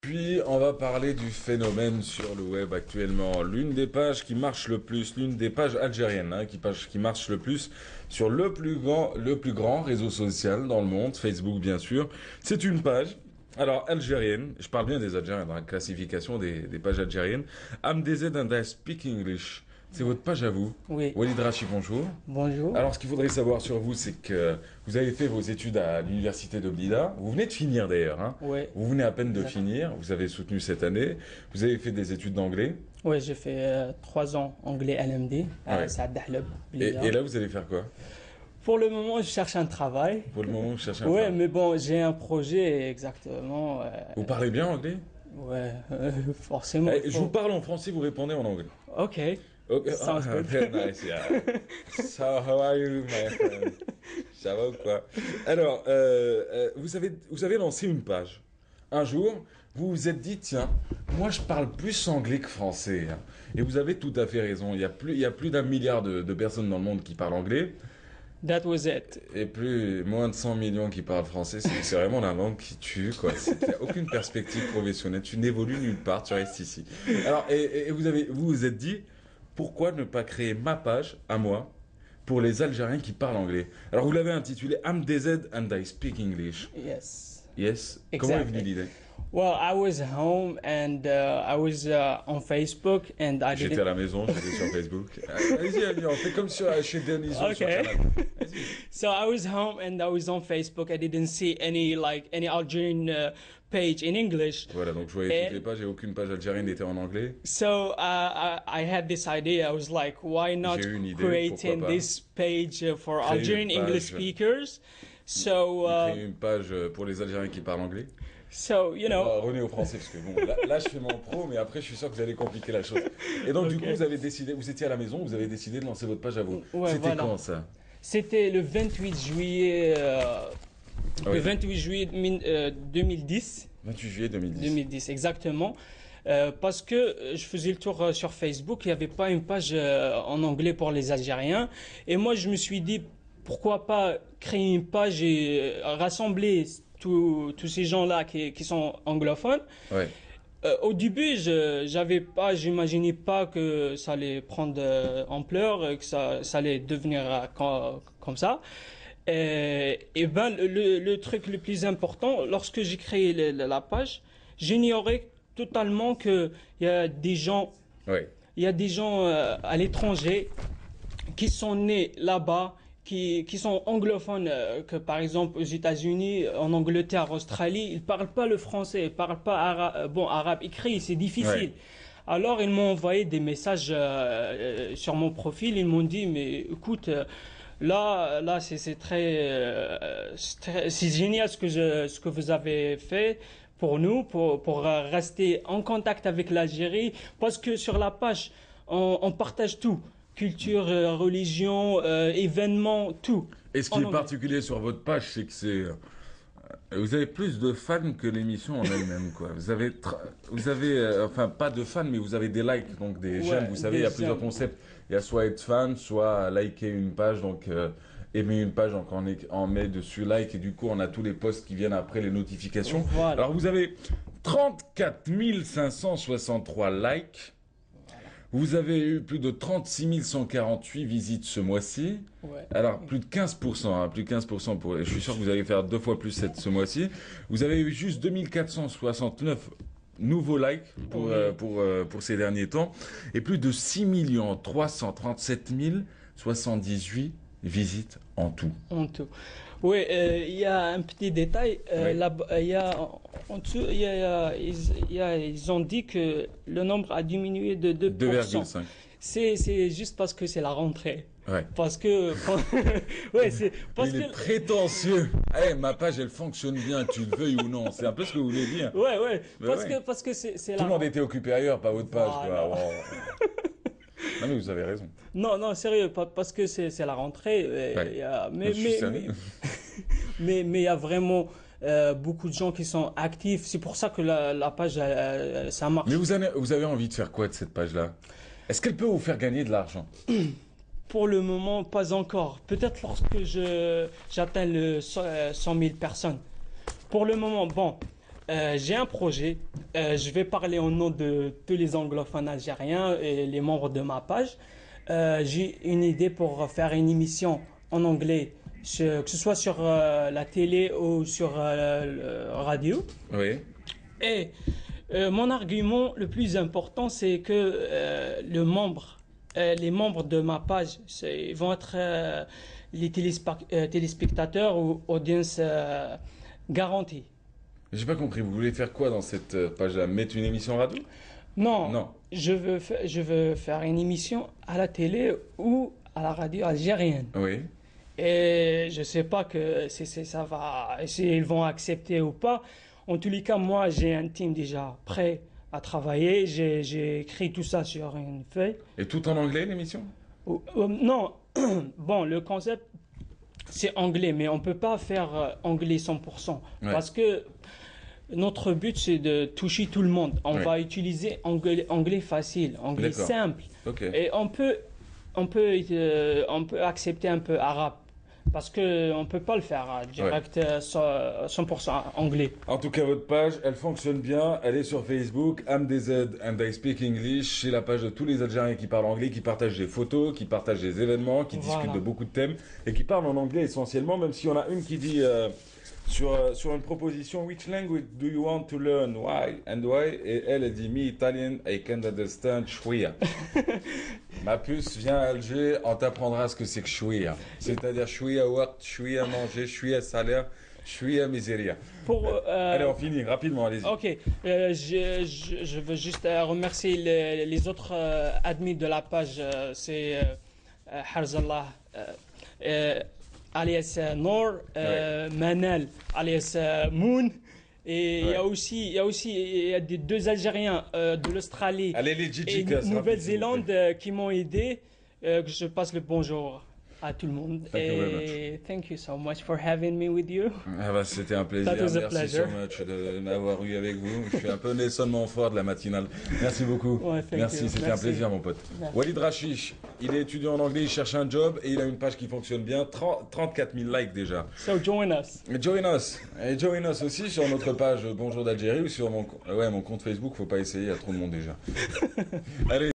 Puis on va parler du phénomène sur le web actuellement. L'une des pages qui marche le plus, l'une des pages algériennes qui marche le plus sur le plus grand réseau social dans le monde, Facebook bien sûr. C'est une page, alors algérienne, je parle bien des Algériens dans la classification des pages algériennes. AMDZ and I Speak English. C'est votre page à vous. Oui. Walid Rachi, bonjour. Bonjour. Alors, ce qu'il faudrait savoir sur vous, c'est que vous avez fait vos études à l'université de Blida. Vous venez de finir d'ailleurs, hein. Oui. Vous venez à peine de Exactement. finir. Vous avez soutenu cette année. Vous avez fait des études d'anglais. Oui, j'ai fait 3 ans anglais LMD à Ouais. Saad Dahleb. Et là, vous allez faire quoi? Pour le moment, je cherche un travail. Pour le moment, vous cherchez un Ouais, travail. mais bon, j'ai un projet exactement. Vous parlez bien anglais? Ouais, forcément. Eh, je vous parle en français, vous répondez en anglais. Ok. Okay. Sounds good. Very nice, yeah. So, how are you, my friend? Ça va ou quoi? Alors, vous avez lancé une page. Un jour, vous vous êtes dit, tiens, moi je parle plus anglais que français, hein. Et vous avez tout à fait raison. Il y a plus d'un milliard de personnes dans le monde qui parlent anglais. That was it. Et moins de 100 millions qui parlent français. C'est vraiment la langue qui tue, quoi. Il n'y a aucune perspective professionnelle. Tu n'évolues nulle part, tu restes ici. Alors, et vous vous êtes dit, pourquoi ne pas créer ma page, à moi, pour les Algériens qui parlent anglais? Alors, vous l'avez intitulé AMDZ and I Speak English. Yes. Yes. Comment est venue Exactly. l'idée? Well, I was home and I was on Facebook and I J'étais à didn't. la maison, j'étais sur Facebook. Allez-y, on fait comme chez Denis sur Okay. Canal. Vas-y. So I was home and I was on Facebook. I didn't see any Algerian page in English. Voilà, donc je voyais toutes les pages et aucune page algérienne n'était en anglais. So I had this idea. I was like, why not J'ai eu une idée, creating pourquoi pas. this page for Créer une Algerian page. English speakers? So Créer une page pour les Algériens qui parlent anglais. you know, Revenez au français parce que bon, là je fais mon pro, mais après je suis sûr que vous allez compliquer la chose. Et donc du Ok. coup vous avez décidé, vous étiez à la maison, vous avez décidé de lancer votre page à vous. Ouais, C'était voilà. quand ça? c'était le 28 juillet. Ah oui. Le 28 juillet 2010. 28 juillet 2010. 2010, exactement. Parce que je faisais le tour sur Facebook, il n'y avait pas une page en anglais pour les Algériens. Et moi, je me suis dit, pourquoi pas créer une page et rassembler tous ces gens-là qui sont anglophones. Ouais. Au début, j'imaginais pas que ça allait prendre ampleur, que ça allait devenir comme ça. Et ben le truc le plus important, lorsque j'ai créé la page, j'ignorais totalement que il y a des gens, Ouais. à l'étranger qui sont nés là-bas, qui sont anglophones, que par exemple aux États-Unis, en Angleterre, Australie, ils parlent pas le français, ils parlent pas arabe écrit, c'est difficile. Ouais. Alors ils m'ont envoyé des messages sur mon profil, ils m'ont dit mais écoute, là c'est génial ce que vous avez fait pour nous, pour rester en contact avec l'Algérie, parce que sur la page on partage tout. Culture, religion, événements, tout. Et ce qui En est anglais. particulier sur votre page, c'est que vous avez plus de fans que l'émission en elle-même, quoi. Vous avez enfin pas de fans, mais vous avez des likes, donc des Ouais, j'aime. Vous savez, il y a des plusieurs j'aime. concepts. Il y a soit être fan, soit liker une page, donc aimer une page, donc on met dessus like et du coup on a tous les posts qui viennent après les notifications. Voilà. Alors vous avez 34 563 likes. Vous avez eu plus de 36 148 visites ce mois-ci. Ouais. Alors, plus de 15%, hein, plus de 15% je suis sûr que vous allez faire 2 fois plus ce mois-ci. Vous avez eu juste 2469 nouveaux likes Oui. pour ces derniers temps. Et plus de 6 337 078 visites en tout. En tout. Oui, il y a un petit détail. Oui. Il y a en dessous, ils ont dit que le nombre a diminué de 2%. 2,5. C'est juste parce que c'est la rentrée. Ouais. Parce que, ouais, c'est parce Il est que, prétentieux. Ma page, elle fonctionne bien, tu le veuilles ou non. C'est un peu ce que vous voulez dire. ouais, Mais parce que c'est Tout la. le monde était occupé ailleurs, pas votre page, Voilà. quoi. Non, mais vous avez raison. Non, sérieux, parce que c'est la rentrée. Ouais. Il y a- Je suis sérieux. mais il y a vraiment beaucoup de gens qui sont actifs. C'est pour ça que la page, ça marche. Mais vous avez envie de faire quoi de cette page-là? Est-ce qu'elle peut vous faire gagner de l'argent? Pour le moment, pas encore. Peut-être lorsque j'atteins le 100 000 personnes. Pour le moment, bon, J'ai un projet. Je vais parler au nom de tous les anglophones algériens et les membres de ma page. J'ai une idée pour faire une émission en anglais, que ce soit sur la télé ou sur radio. Oui. Et mon argument le plus important, c'est que les membres de ma page vont être les téléspectateurs ou audience garantie. J'ai pas compris, vous voulez faire quoi dans cette page-là? Mettre une émission radio? Non, Non. je veux faire une émission à la télé ou à la radio algérienne. Oui. Et je sais pas ça va, s'ils vont accepter ou pas. En tous les cas, moi, j'ai un team déjà prêt à travailler. J'ai écrit tout ça sur une feuille. Et tout en anglais, l'émission? Non, bon, le concept, c'est anglais, mais on peut pas faire anglais 100%. Ouais. Parce que notre but, c'est de toucher tout le monde. On Ouais. va utiliser anglais facile, anglais D'accord. simple. Ok. Et on peut accepter un peu arabe. Parce qu'on ne peut pas le faire direct 100% anglais. En tout cas, votre page, elle fonctionne bien. Elle est sur Facebook, AmDZ and I Speak English. C'est la page de tous les Algériens qui parlent anglais, qui partagent des photos, qui partagent des événements, qui Voilà. discutent de beaucoup de thèmes et qui parlent en anglais essentiellement, même si on a une qui dit sur une proposition, which language do you want to learn? Why? And why? Et elle dit, me Italian, I can understand chouïa. Ma puce, viens à Alger, on t'apprendra ce que c'est que chouïa. C'est-à-dire chouïa waqt, chouïa manger, chouïa salaire, chouïa miséria. Allez, on finit rapidement, allez-y. Ok, je veux juste remercier les autres admins de la page. C'est Harzallah, alias Noor, Manal, alias Moon. Et il y a aussi des deux Algériens de l'Australie Allez, les et Djijikas, Nouvelle-Zélande qui m'ont aidé. Que je passe le bonjour à tout le monde. Thank you very Et thank you so much for having me with you. Ah bah, c'était un plaisir. That was a Merci pleasure. so much de m'avoir eu avec vous. Je suis un peu Nelson Montfort de la matinale. Merci beaucoup. Ouais, thank Merci, you. c'était un Merci. plaisir, mon pote. Merci. Walid Rachish, il est étudiant en anglais, il cherche un job et il a une page qui fonctionne bien. 34 000 likes déjà. So join us. Join us. Et join us aussi sur notre page Bonjour d'Algérie ou sur mon compte Facebook. Faut pas essayer, il y a trop de monde déjà. Allez.